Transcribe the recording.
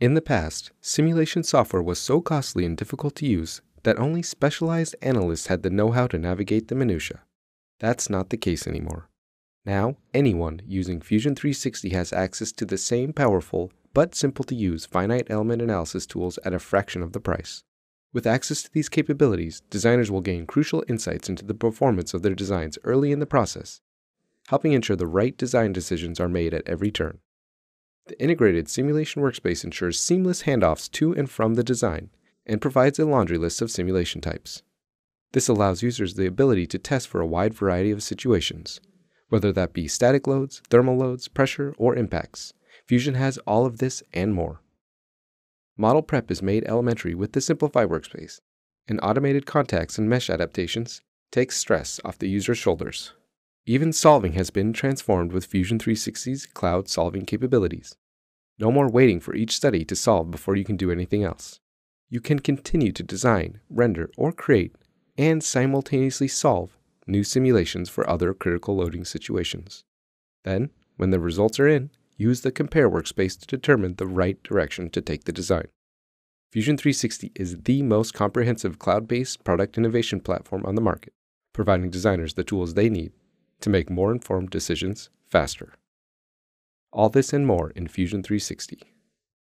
In the past, simulation software was so costly and difficult to use that only specialized analysts had the know-how to navigate the minutiae. That's not the case anymore. Now, anyone using Fusion 360 has access to the same powerful but simple-to-use finite element analysis tools at a fraction of the price. With access to these capabilities, designers will gain crucial insights into the performance of their designs early in the process, helping ensure the right design decisions are made at every turn. The integrated simulation workspace ensures seamless handoffs to and from the design and provides a laundry list of simulation types. This allows users the ability to test for a wide variety of situations, whether that be static loads, thermal loads, pressure, or impacts. Fusion has all of this and more. Model prep is made elementary with the Simplify workspace, and automated contacts and mesh adaptations take stress off the user's shoulders. Even solving has been transformed with Fusion 360's cloud solving capabilities. No more waiting for each study to solve before you can do anything else. You can continue to design, render, or create, and simultaneously solve new simulations for other critical loading situations. Then, when the results are in, use the Compare workspace to determine the right direction to take the design. Fusion 360 is the most comprehensive cloud-based product innovation platform on the market, providing designers the tools they need to make more informed decisions faster. All this and more in Fusion 360.